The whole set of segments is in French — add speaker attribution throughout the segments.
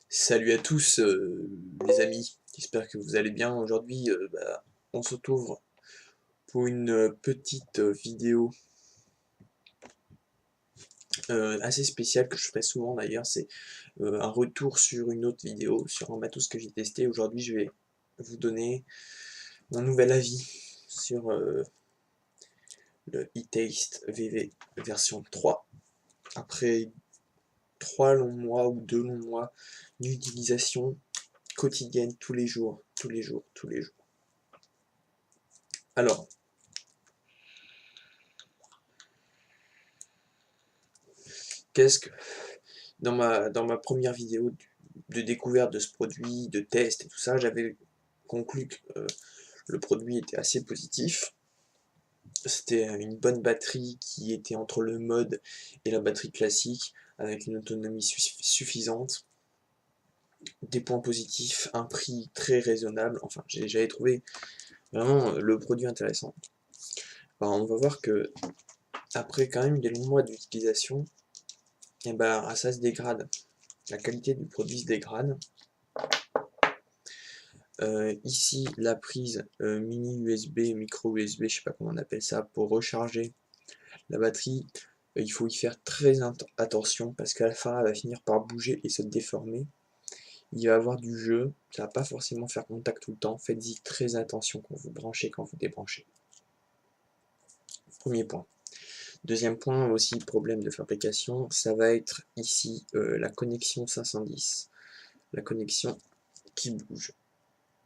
Speaker 1: Salut à tous les amis, j'espère que vous allez bien. Aujourd'hui, on se retrouve pour une petite vidéo assez spéciale que je ferai souvent d'ailleurs. C'est un retour sur une autre vidéo, sur un matos que j'ai testé. Aujourd'hui, je vais vous donner mon nouvel avis sur le e-Taste VV version 3. Après 3 longs mois ou 2 longs mois d'utilisation quotidienne tous les jours, tous les jours, tous les jours. Alors, qu'est-ce que dans ma première vidéo de découverte de ce produit, de test et tout ça, j'avais conclu que le produit était assez positif. C'était une bonne batterie qui était entre le mode et la batterie classique, avec une autonomie suffisante, des points positifs, un prix très raisonnable. Enfin, j'avais trouvé vraiment le produit intéressant. Alors, on va voir que après quand même des longs mois d'utilisation, et ça se dégrade. La qualité du produit se dégrade. Ici, la prise mini USB, micro USB, je sais pas comment on appelle ça, pour recharger la batterie, il faut y faire très attention parce qu'à la fin, elle va finir par bouger et se déformer. Il va y avoir du jeu, ça va pas forcément faire contact tout le temps. Faites-y très attention quand vous branchez, quand vous débranchez. Premier point. Deuxième point, aussi problème de fabrication, ça va être ici la connexion 510. La connexion qui bouge.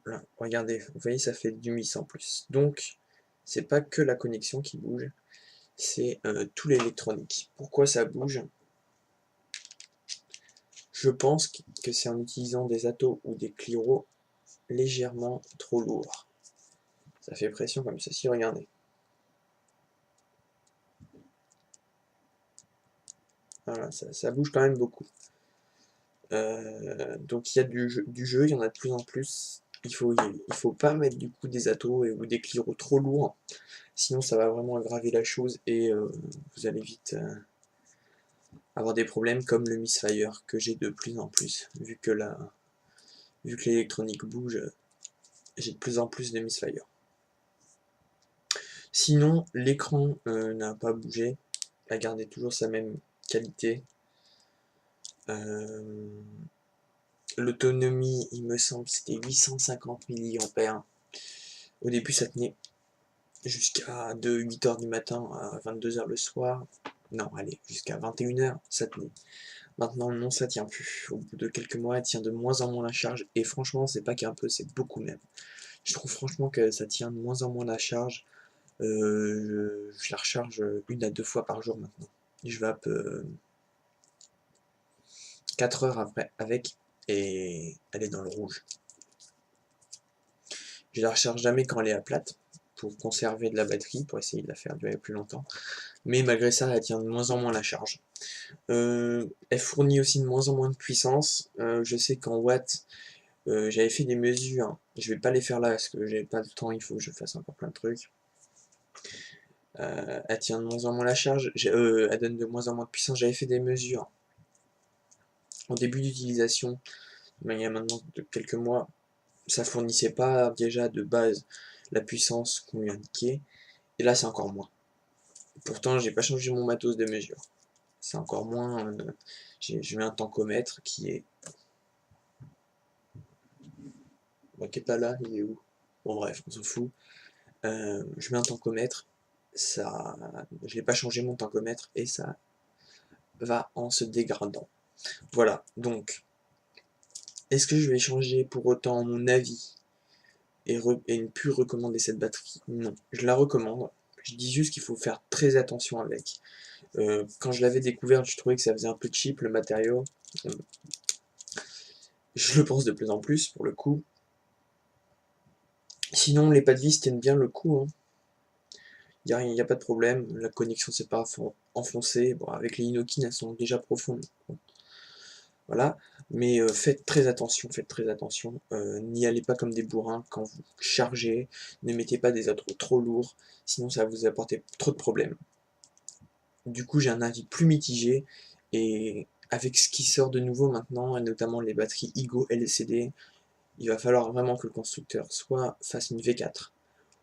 Speaker 1: Là, regardez, vous voyez, ça fait du miss en plus. Donc, c'est pas que la connexion qui bouge, c'est tout l'électronique. Pourquoi ça bouge? Je pense que c'est en utilisant des atos ou des cliros légèrement trop lourds. Ça fait pression comme ceci, regardez. Voilà, ça bouge quand même beaucoup. Donc il y a du jeu, il y en a de plus en plus. Il faut pas mettre du coup des atos ou des cliros trop lourds, sinon ça va vraiment aggraver la chose et vous allez vite avoir des problèmes comme le misfire que j'ai de plus en plus. Vu que l'électronique bouge, j'ai de plus en plus de misfire. Sinon, l'écran n'a pas bougé, a gardé toujours sa même qualité. L'autonomie, il me semble, c'était 850 mAh. Au début, ça tenait jusqu'à 8h du matin à 22h le soir. Non, allez, jusqu'à 21h, ça tenait. Maintenant, non, ça tient plus. Au bout de quelques mois, elle tient de moins en moins la charge. Et franchement, c'est pas qu'un peu, c'est beaucoup même. Je trouve franchement que ça tient de moins en moins la charge. Je la recharge 1 à 2 fois par jour maintenant. Je vais 4 heures après avec et elle est dans le rouge. Je la recharge jamais quand elle est à plate pour conserver de la batterie, pour essayer de la faire durer plus longtemps. Mais malgré ça, elle tient de moins en moins la charge. Elle fournit aussi de moins en moins de puissance. Je sais qu'en watts, j'avais fait des mesures. Je vais pas les faire là parce que j'ai pas le temps, il faut que je fasse encore plein de trucs. Elle tient de moins en moins la charge, elle donne de moins en moins de puissance. J'avais fait des mesures en début d'utilisation, il y a maintenant de quelques mois. Ça fournissait pas déjà de base la puissance qu'on lui indiquait, et là c'est encore moins. Pourtant, j'ai pas changé mon matos de mesure. C'est encore moins. Je mets un tancomètre qui est. Bon, qui est pas là, il est où? Bon, bref, on s'en fout. Je mets un tancomètre, ça. Je n'ai pas changé mon tancomètre et ça va en se dégradant. Voilà, donc. Est-ce que je vais changer pour autant mon avis et ne plus recommander cette batterie? Non, je la recommande. Je dis juste qu'il faut faire très attention avec. Quand je l'avais découverte, je trouvais que ça faisait un peu cheap le matériau. Je le pense de plus en plus pour le coup. Sinon, les pas de vis tiennent bien le coup. Hein. Il n'y a pas de problème. La connexion s'est pas enfoncée. Bon, avec les Inokin, elles sont déjà profondes. Bon, voilà. Mais faites très attention, faites très attention. N'y allez pas comme des bourrins quand vous chargez. Ne mettez pas des atros trop lourds. Sinon, ça va vous apporter trop de problèmes. Du coup, j'ai un avis plus mitigé. Et avec ce qui sort de nouveau maintenant, et notamment les batteries Igo LCD, il va falloir vraiment que le constructeur soit fasse une V4,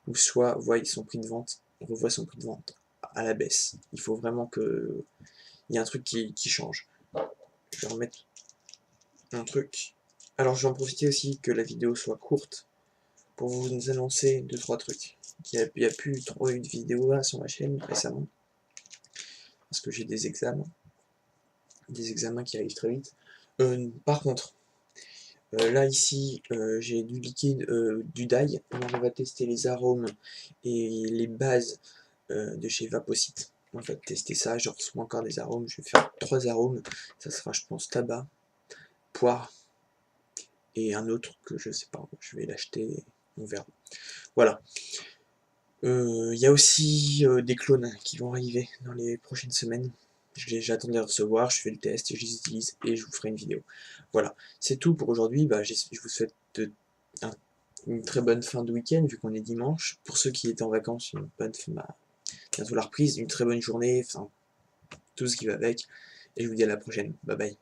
Speaker 1: ou soit revoie son prix de vente à la baisse. Il faut vraiment que il y ait un truc qui change. Je vais remettre un truc. Alors je vais en profiter aussi que la vidéo soit courte pour vous annoncer 2-3 trucs. Il n'y a plus trop eu de vidéos là sur ma chaîne récemment, parce que j'ai des examens qui arrivent très vite. Par contre, là ici, j'ai du liquide, du dye. Alors on va tester les arômes et les bases de chez Vaposite. On va tester ça, je reçois encore des arômes. Je vais faire 3 arômes. Ça sera, je pense, tabac, poire et un autre que je sais pas. Je vais l'acheter, on verra. Voilà. Il y a aussi des clones qui vont arriver dans les prochaines semaines. J'attends de les recevoir, je fais le test, je les utilise et je vous ferai une vidéo. Voilà, c'est tout pour aujourd'hui. Je vous souhaite une très bonne fin de week-end vu qu'on est dimanche. Pour ceux qui étaient en vacances, une bonne fin, bientôt la reprise, une très bonne journée, enfin tout ce qui va avec. Et je vous dis à la prochaine. Bye bye.